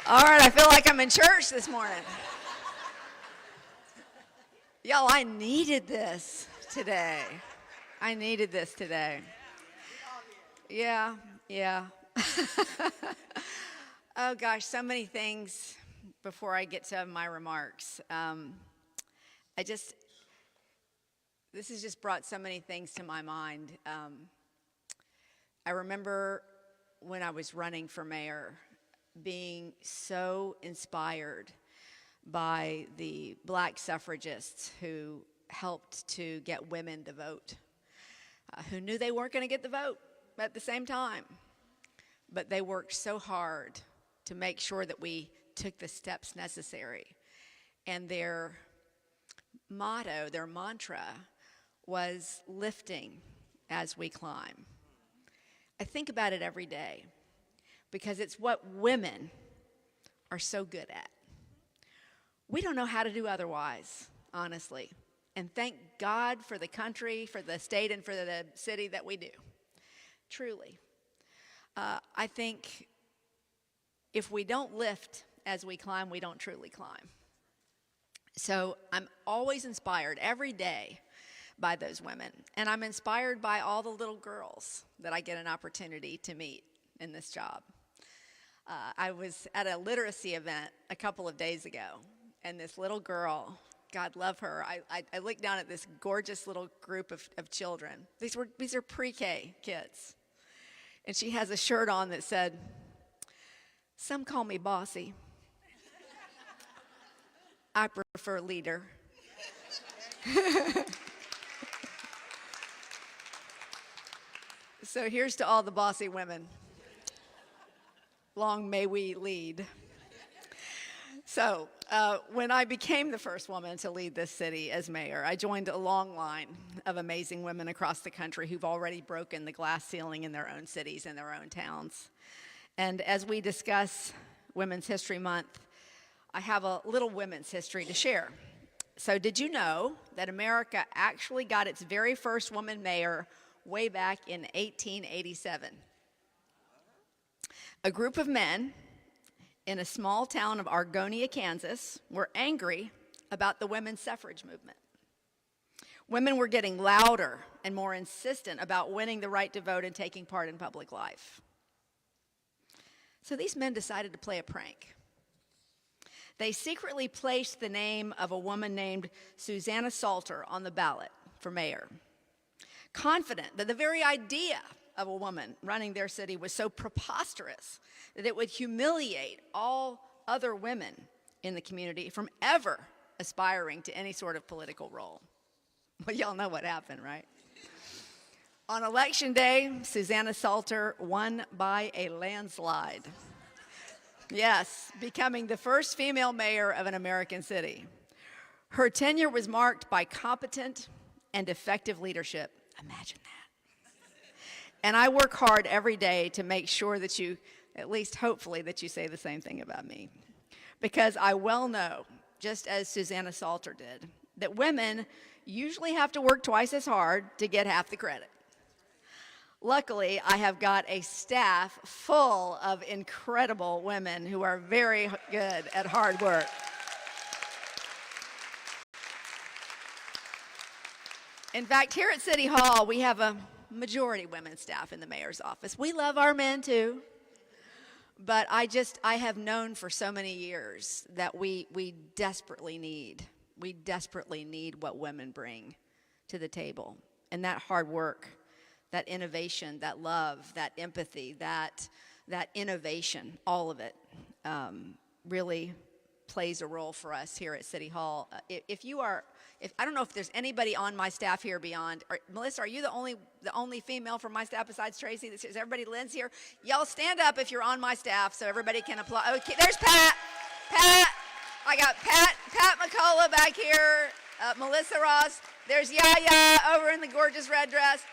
All right, I feel like I'm in church this morning. Y'all, I needed this today. Yeah. Oh gosh, so many things before I get to my remarks. This has just brought so many things to my mind. I remember when I was running for mayor, being so inspired by the black suffragists who helped to get women to vote, who knew they weren't going to get the vote at the same time, but they worked so hard to make sure that we took the steps necessary. And their motto, their mantra, was lifting as we climb. I think about it every day because it's what women are so good at. We don't know how to do otherwise, honestly. And thank God for the country, for the state, and for the city that we do. Truly. I think if we don't lift as we climb, we don't truly climb. So I'm always inspired every day by those women. And I'm inspired by all the little girls that I get an opportunity to meet in this job. I was at a literacy event a couple of days ago, and this little girl, God love her, I looked down at this gorgeous little group of children. These are pre-K kids. And she has a shirt on that said, "Some call me bossy. I prefer leader." So here's to all the bossy women. Long may we lead. So when I became the first woman to lead this city as mayor, I joined a long line of amazing women across the country who've already broken the glass ceiling in their own cities and their own towns. And as we discuss Women's History Month, I have a little women's history to share. So did you know that America actually got its very first woman mayor way back in 1887? A group of men in a small town of Argonia, Kansas, were angry about the women's suffrage movement. Women were getting louder and more insistent about winning the right to vote and taking part in public life. So these men decided to play a prank. They secretly placed the name of a woman named Susanna Salter on the ballot for mayor, confident that the very idea of a woman running their city was so preposterous that it would humiliate all other women in the community from ever aspiring to any sort of political role. Well, y'all know what happened, right? On election day, Susanna Salter won by a landslide. Yes, becoming the first female mayor of an American city. Her tenure was marked by competent and effective leadership. Imagine that. And I work hard every day to make sure that you, at least hopefully, that you say the same thing about me. Because I well know, just as Susanna Salter did, that women usually have to work twice as hard to get half the credit. Luckily, I have got a staff full of incredible women who are very good at hard work. In fact, here at City Hall, we have a majority women staff in the mayor's office. We love our men too, but I have known for so many years that we desperately need what women bring to the table. And that hard work, that innovation, that love, that empathy, that innovation, all of it really plays a role for us here at City Hall. I don't know if there's anybody on my staff here beyond, Melissa, are you the only female from my staff besides Tracy? Is everybody Lynn's here? Y'all stand up if you're on my staff so everybody can applaud. Okay, there's Pat. I got Pat McCullough back here, Melissa Ross. There's Yaya over in the gorgeous red dress.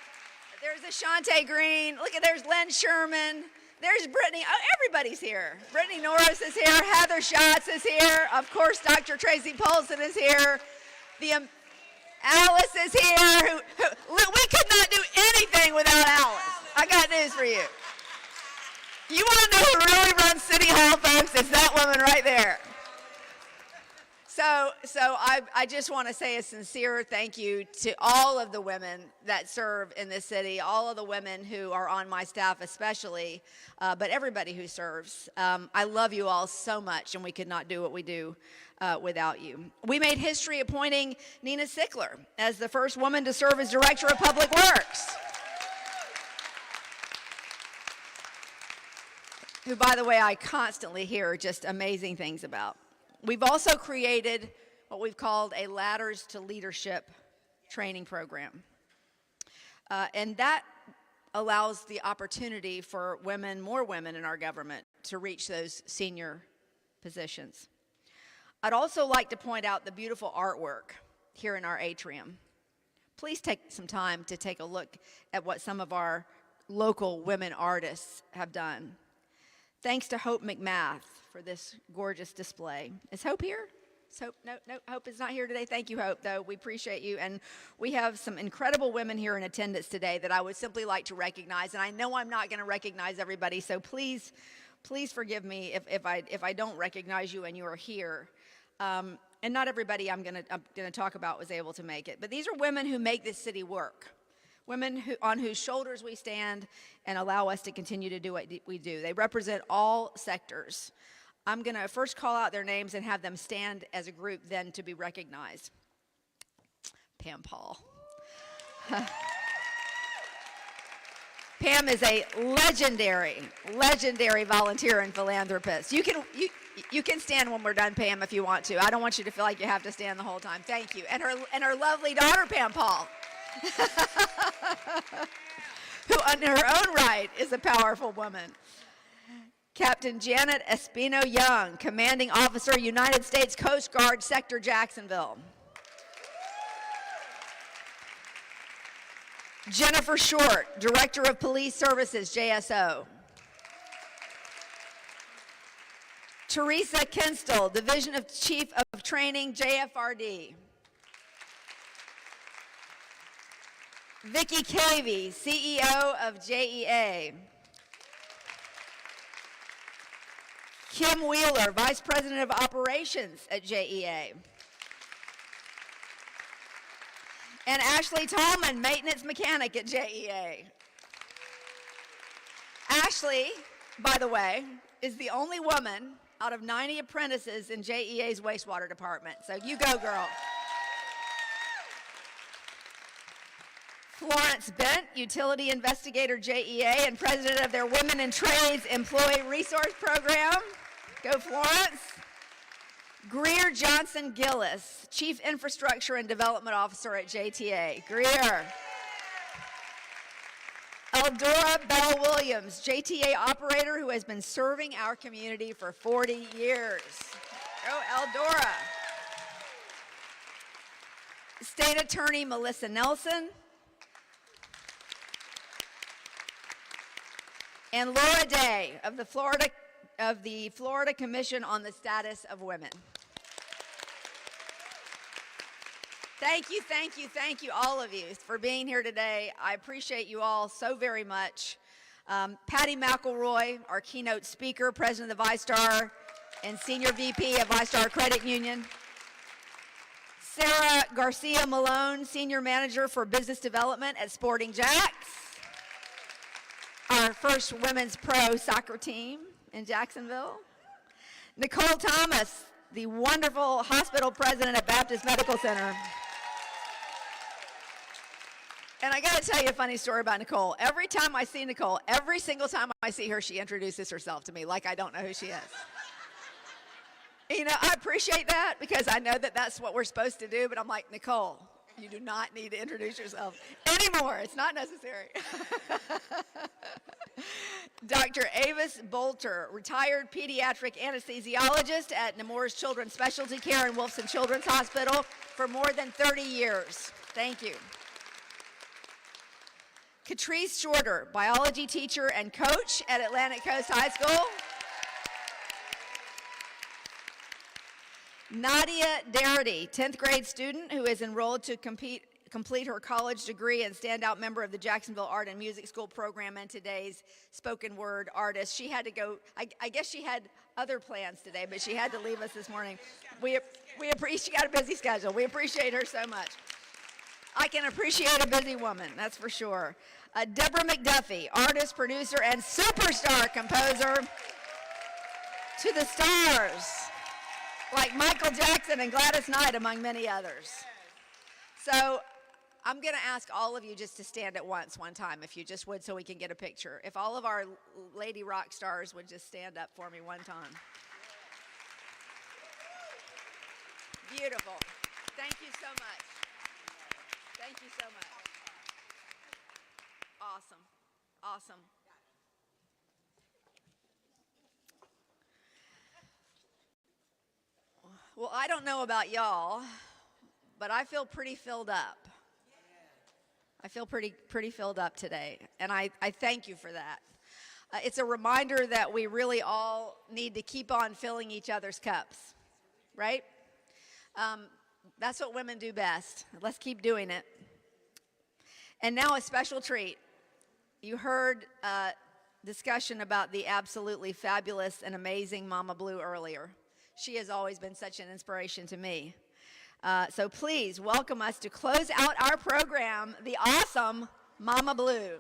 There's Ashante Green. Look, there's Len Sherman. There's Brittany. Oh, everybody's here. Brittany Norris is here. Heather Schatz is here. Of course, Dr. Tracy Polson is here. Alice is here. We could not do anything without Alice. I got news for you. You want to know who really runs City Hall, folks? It's that woman I just want to say a sincere thank you to all of the women that serve in this city, all of the women who are on my staff especially, but everybody who serves. I love you all so much, and we could not do what we do without you. We made history appointing Nina Sickler as the first woman to serve as Director of Public Works, who, by the way, I constantly hear just amazing things about. We've also created what we've called a Ladders to Leadership training program. And that allows the opportunity for women, more women in our government, to reach those senior positions. I'd also like to point out the beautiful artwork here in our atrium. Please take some time to take a look at what some of our local women artists have done. Thanks to Hope McMath for this gorgeous display. Is Hope here? Is Hope? No, Hope is not here today. Thank you, Hope, though. We appreciate you. And we have some incredible women here in attendance today that I would simply like to recognize. And I know I'm not going to recognize everybody, so please forgive me if I don't recognize you and you are here. And not everybody I'm going to talk about was able to make it. But these are women who make this city work. Women on whose shoulders we stand and allow us to continue to do what we do. They represent all sectors. I'm going to first call out their names and have them stand as a group then to be recognized. Pam Paul. Pam is a legendary volunteer and philanthropist. You can stand when we're done, Pam, if you want to. I don't want you to feel like you have to stand the whole time. Thank you. And her lovely daughter, Pam Paul. Who in her own right is a powerful woman. Captain Janet Espino Young, Commanding Officer, United States Coast Guard, Sector Jacksonville. Jennifer Short, Director of Police Services, JSO. Teresa Kinstall, Division of Chief of Training, JFRD. Vicki Cavey, CEO of JEA. Kim Wheeler, Vice President of Operations at JEA. And Ashley Tallman, Maintenance Mechanic at JEA. Ashley, by the way, is the only woman out of 90 apprentices in JEA's wastewater department. So you go, girl. Florence Bent, Utility Investigator JEA and President of their Women in Trades Employee Resource Program. Go, Florence. Greer Johnson Gillis, Chief Infrastructure and Development Officer at JTA. Greer. Eldora Bell Williams, JTA operator who has been serving our community for 40 years. Go, Eldora. State Attorney Melissa Nelson. And Laura Day of the Florida Commission on the Status of Women. Thank you, all of you, for being here today. I appreciate you all so very much. Patty McElroy, our keynote speaker, President of the ViStar and Senior VP of ViStar Credit Union. Sarah Garcia Malone, Senior Manager for Business Development at Sporting Jacks. Our first women's pro soccer team in Jacksonville. Nicole Thomas, the wonderful hospital president at Baptist Medical Center. And I got to tell you a funny story about Nicole. Every time I see Nicole, every single time I see her, she introduces herself to me like I don't know who she is. You know, I appreciate that because I know that that's what we're supposed to do, but I'm like, Nicole, you do not need to introduce yourself anymore. It's not necessary. Dr. Avis Bolter, retired pediatric anesthesiologist at Nemours Children's Specialty Care and Wolfson Children's Hospital for more than 30 years. Thank you. Catrice Shorter, biology teacher and coach at Atlantic Coast High School. Nadia Darity, 10th grade student who is enrolled to complete her college degree and standout member of the Jacksonville Art and Music School program and today's spoken word artist. She had to go, I guess she had other plans today, but she had to leave us this morning. We appreciate, she got a busy schedule. We appreciate her so much. I can appreciate a busy woman, that's for sure. Deborah McDuffie, artist, producer, and superstar composer to the stars, like Michael Jackson and Gladys Knight, among many others. So I'm going to ask all of you just to stand at once one time, if you just would, so we can get a picture. If all of our lady rock stars would just stand up for me one time. Beautiful. Thank you so much. Thank you so much. Awesome. Awesome. Well, I don't know about y'all, but I feel pretty filled up. I feel pretty filled up today, and I thank you for that. It's a reminder that we really all need to keep on filling each other's cups, right? That's what women do best. Let's keep doing it. And now a special treat. You heard discussion about the absolutely fabulous and amazing Mama Blue earlier. She has always been such an inspiration to me. So please welcome us to close out our program, the awesome Mama Blue.